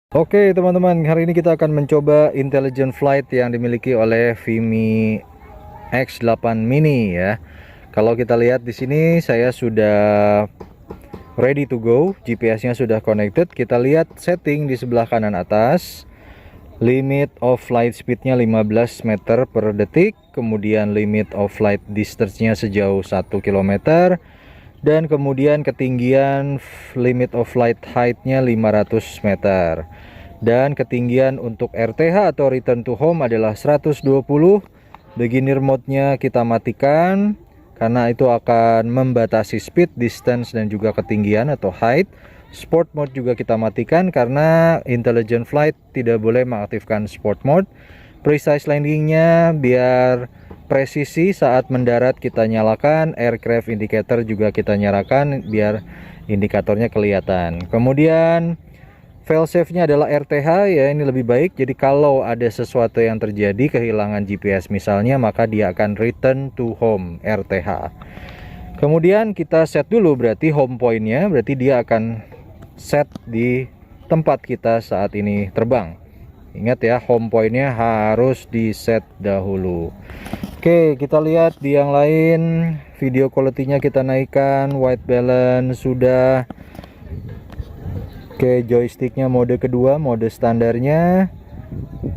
Oke teman-teman, hari ini kita akan mencoba intelligent flight yang dimiliki oleh Vimy X8 Mini ya. Kalau kita lihat di sini saya sudah ready to go, GPS-nya sudah connected. Kita lihat setting di sebelah kanan atas. Limit of flight speed-nya 15 meter per detik, kemudian limit of flight distance-nya sejauh 1 km, dan kemudian ketinggian limit of flight height-nya 500 meter. Dan ketinggian untuk RTH atau return to home adalah 120. Beginner mode-nya kita matikan karena itu akan membatasi speed, distance, dan juga ketinggian atau height. Sport mode juga kita matikan karena intelligent flight tidak boleh mengaktifkan sport mode. Precise landing-nya biar presisi saat mendarat kita nyalakan. Aircraft indicator juga kita nyalakan biar indikatornya kelihatan. Kemudian failsafe-nya adalah RTH ya, ini lebih baik. Jadi kalau ada sesuatu yang terjadi, kehilangan GPS misalnya, maka dia akan return to home, RTH. Kemudian kita set dulu berarti home point-nya, berarti dia akan set di tempat kita saat ini terbang. Ingat ya, home point-nya harus di set dahulu. Oke, kita lihat di yang lain. Video quality-nya kita naikkan, white balance sudah. Oke, joysticknya mode kedua, mode standarnya.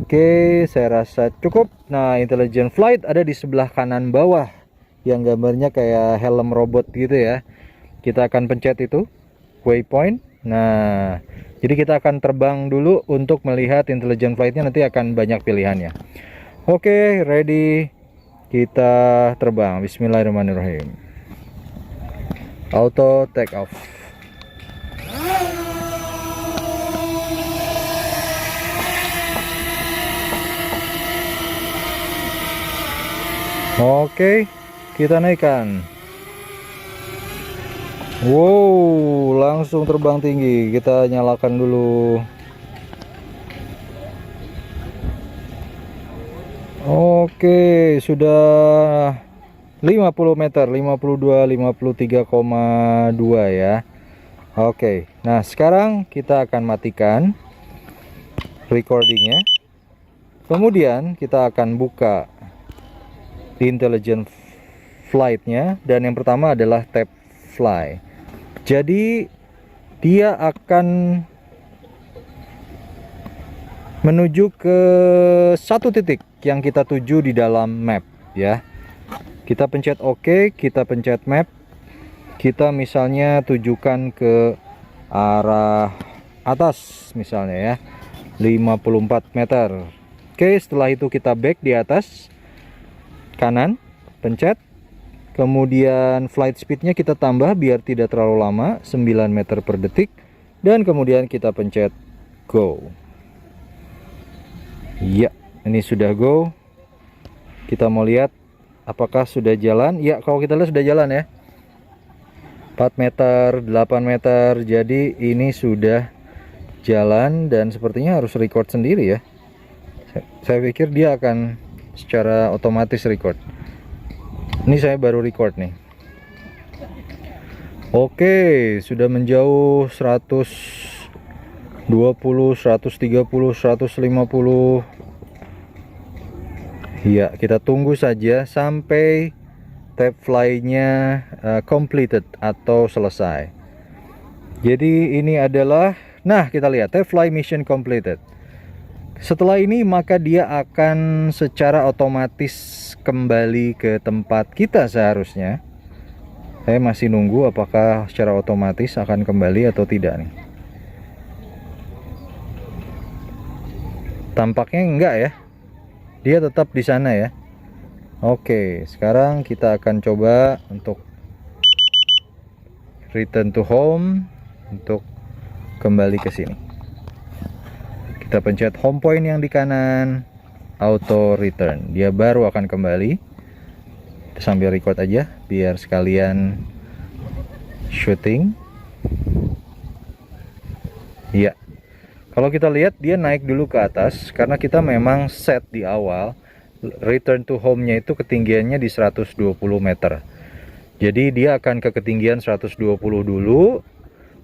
Oke, saya rasa cukup. Nah, intelligent flight ada di sebelah kanan bawah yang gambarnya kayak helm robot gitu ya. Kita akan pencet itu waypoint. Nah, jadi kita akan terbang dulu untuk melihat intelligent flight-nya, nanti akan banyak pilihannya. Oke, ready. Kita terbang. Bismillahirrahmanirrahim. Auto take off. Oke, kita naikkan. Wow, langsung terbang tinggi. Kita nyalakan dulu. Oke, sudah 50 meter, 52, 53,2 ya. Oke, nah sekarang kita akan matikan recordingnya. Kemudian kita akan buka intelligent flight-nya, dan yang pertama adalah tab fly. Jadi dia akan menuju ke satu titik yang kita tuju di dalam map ya. Kita pencet OK, kita pencet map. Kita misalnya tujukan ke arah atas misalnya ya, 54 meter. Oke, setelah itu kita back di atas kanan, pencet. Kemudian flight speednya kita tambah biar tidak terlalu lama, 9 meter per detik. Dan kemudian kita pencet go. Ya, ini sudah go. Kita mau lihat apakah sudah jalan. Ya, kalau kita lihat sudah jalan ya, 4 meter, 8 meter. Jadi ini sudah jalan dan sepertinya harus record sendiri ya. Saya pikir dia akan secara otomatis record. Ini saya baru record nih. Oke, sudah menjauh 120, 130, 150. Ya, kita tunggu saja sampai tab fly-nya completed atau selesai. Jadi ini adalah, nah kita lihat tab fly mission completed. Setelah ini maka dia akan secara otomatis kembali ke tempat kita seharusnya. Saya masih nunggu apakah secara otomatis akan kembali atau tidak nih. Tampaknya enggak ya. Dia tetap di sana ya. Oke, sekarang kita akan coba untuk return to home, untuk kembali ke sini. Kita pencet home point yang di kanan, auto return. Dia baru akan kembali. Kita sambil record aja biar sekalian shooting. Iya. Kalau kita lihat dia naik dulu ke atas karena kita memang set di awal return to home-nya itu ketinggiannya di 120 meter. Jadi dia akan ke ketinggian 120 dulu,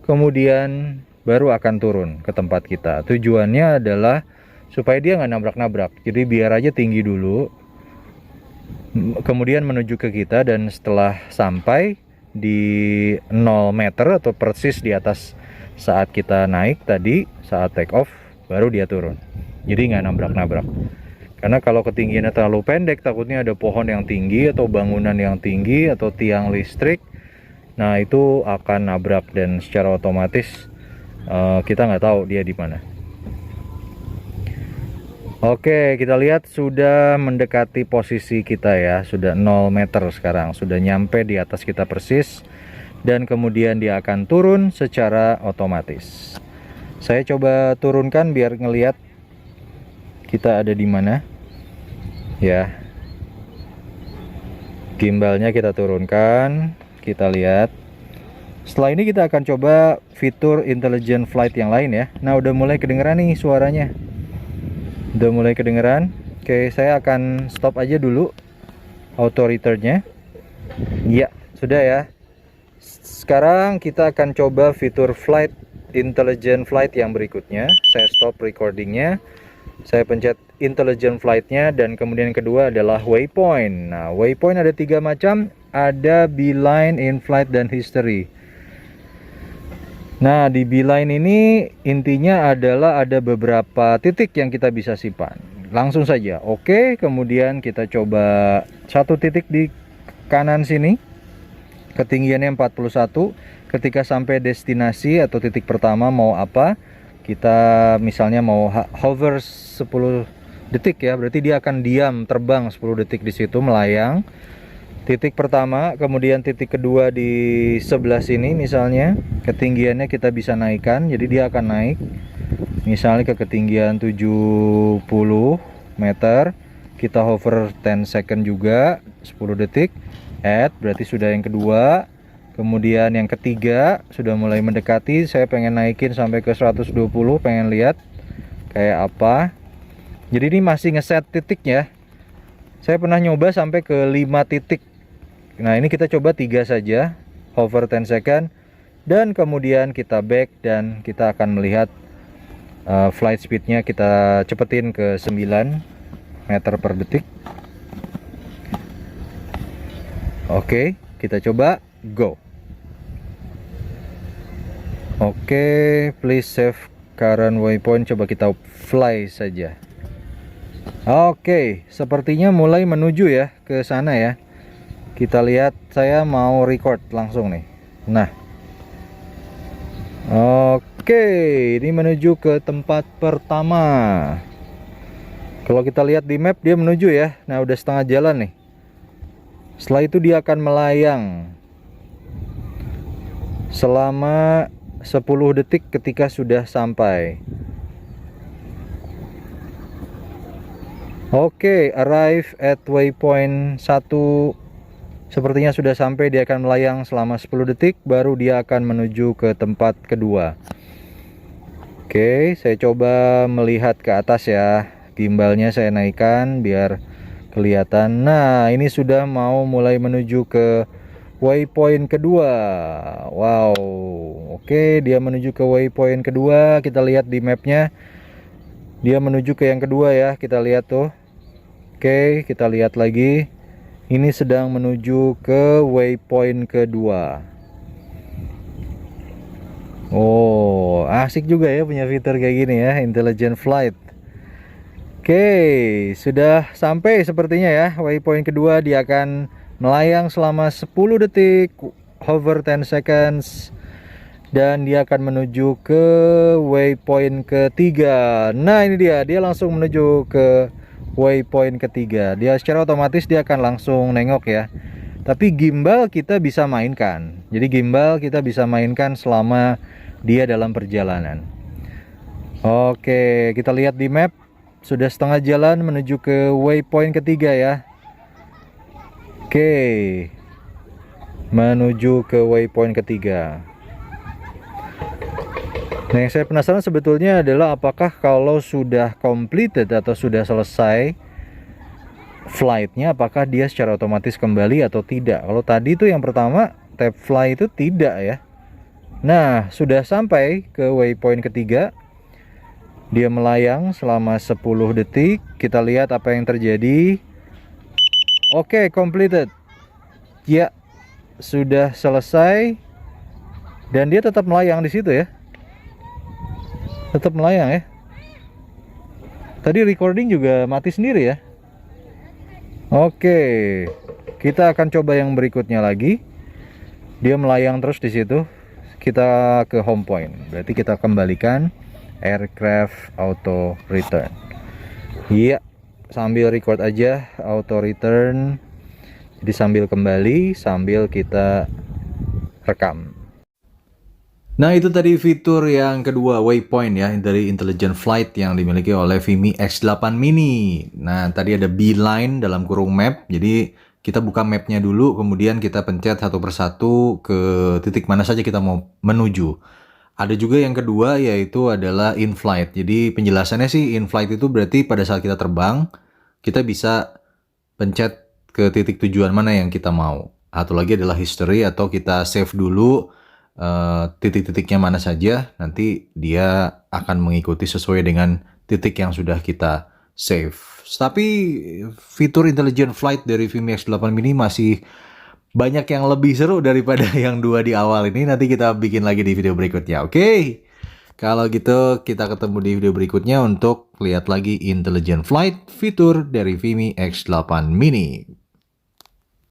kemudian baru akan turun ke tempat kita. Tujuannya adalah supaya dia nggak nabrak-nabrak. Jadi biar aja tinggi dulu, kemudian menuju ke kita, dan setelah sampai di 0 meter atau persis di atas saat kita naik tadi, saat take off, baru dia turun. Jadi nggak nabrak-nabrak. Karena kalau ketinggiannya terlalu pendek, takutnya ada pohon yang tinggi atau bangunan yang tinggi atau tiang listrik. Nah, itu akan nabrak dan secara otomatis kita nggak tahu dia di mana. Oke, kita lihat sudah mendekati posisi kita ya. Sudah 0 meter sekarang, sudah nyampe di atas kita persis. Dan kemudian dia akan turun secara otomatis. Saya coba turunkan biar ngelihat kita ada di mana ya. Gimbalnya kita turunkan, kita lihat. Setelah ini kita akan coba fitur intelligent flight yang lain ya. Nah, udah mulai kedengeran nih suaranya, udah mulai kedengeran. Oke, saya akan stop aja dulu auto returnnya. Ya, sudah ya. Sekarang kita akan coba fitur flight intelligent flight yang berikutnya. Saya stop recordingnya, saya pencet intelligent flightnya, dan kemudian yang kedua adalah waypoint. Nah, waypoint ada 3 macam, ada beeline, in-flight, dan history. Nah, di beeline ini intinya adalah ada beberapa titik yang kita bisa simpan. Langsung saja. Oke, kemudian kita coba satu titik di kanan sini, ketinggiannya 41. Ketika sampai destinasi atau titik pertama mau apa, kita misalnya mau hover 10 detik ya, berarti dia akan diam terbang 10 detik di situ melayang. Titik pertama, kemudian titik kedua di sebelah sini misalnya, ketinggiannya kita bisa naikkan, jadi dia akan naik misalnya ke ketinggian 70 meter. Kita hover 10 second juga, 10 detik. Add, berarti sudah yang kedua. Kemudian yang ketiga sudah mulai mendekati, saya pengen naikin sampai ke 120, pengen lihat kayak apa. Jadi ini masih ngeset titiknya. Saya pernah nyoba sampai ke 5 titik. Nah, ini kita coba 3 saja, hover 10 second, dan kemudian kita back, dan kita akan melihat flight speednya kita cepetin ke 9 meter per detik. Oke, kita coba go. Oke, please save current waypoint. Coba kita fly saja. Oke, sepertinya mulai menuju ya ke sana ya. Kita lihat, saya mau record langsung nih. Nah, oke, ini menuju ke tempat pertama. Kalau kita lihat di map, dia menuju ya. Nah, udah setengah jalan nih. Setelah itu dia akan melayang selama 10 detik ketika sudah sampai. Oke, arrive at waypoint 1. Sepertinya sudah sampai, dia akan melayang selama 10 detik, baru dia akan menuju ke tempat kedua. Oke, saya coba melihat ke atas ya. Gimbalnya saya naikkan biar kelihatan. Nah, ini sudah mau mulai menuju ke waypoint kedua. Wow, oke, dia menuju ke waypoint kedua. Kita lihat di mapnya, dia menuju ke yang kedua ya. Kita lihat tuh. Oke, kita lihat lagi. Ini sedang menuju ke waypoint kedua. Oh, asik juga ya punya fitur kayak gini ya, intelligent flight. Oke, sudah sampai sepertinya ya. Waypoint kedua, dia akan melayang selama 10 detik, hover 10 seconds, dan dia akan menuju ke waypoint ketiga. Nah, ini dia langsung menuju ke waypoint ketiga. Dia secara otomatis dia akan langsung nengok ya. Tapi gimbal kita bisa mainkan. Jadi gimbal kita bisa mainkan selama dia dalam perjalanan. Oke, kita lihat di map, sudah setengah jalan menuju ke waypoint ketiga ya. Oke, menuju ke waypoint ketiga. Nah, yang saya penasaran sebetulnya adalah apakah kalau sudah completed atau sudah selesai flightnya, apakah dia secara otomatis kembali atau tidak. Kalau tadi itu yang pertama tap fly itu tidak ya. Nah, sudah sampai ke waypoint ketiga. Dia melayang selama 10 detik. Kita lihat apa yang terjadi. Oke, completed. Ya, sudah selesai. Dan dia tetap melayang di situ ya. Tetap melayang ya. Tadi recording juga mati sendiri ya. Oke, kita akan coba yang berikutnya lagi. Dia melayang terus di situ. Kita ke home point. Berarti kita kembalikan aircraft auto return. Iya, sambil record aja auto return. Jadi sambil kembali, sambil kita rekam. Nah, itu tadi fitur yang kedua, waypoint ya, dari Intelligent Flight yang dimiliki oleh Vimi X8 Mini. Nah, tadi ada beeline dalam kurung map. Jadi kita buka mapnya dulu, kemudian kita pencet satu persatu ke titik mana saja kita mau menuju. Ada juga yang kedua, yaitu adalah in-flight. Jadi penjelasannya sih, in-flight itu berarti pada saat kita terbang, kita bisa pencet ke titik tujuan mana yang kita mau. Atau lagi adalah history, atau kita save dulu titik-titiknya mana saja, nanti dia akan mengikuti sesuai dengan titik yang sudah kita save. Tapi fitur Intelligent Flight dari Vimi X8 Mini masih banyak yang lebih seru daripada yang dua di awal ini. Nanti kita bikin lagi di video berikutnya, oke? Kalau gitu kita ketemu di video berikutnya untuk lihat lagi Intelligent Flight fitur dari Vimi X8 Mini.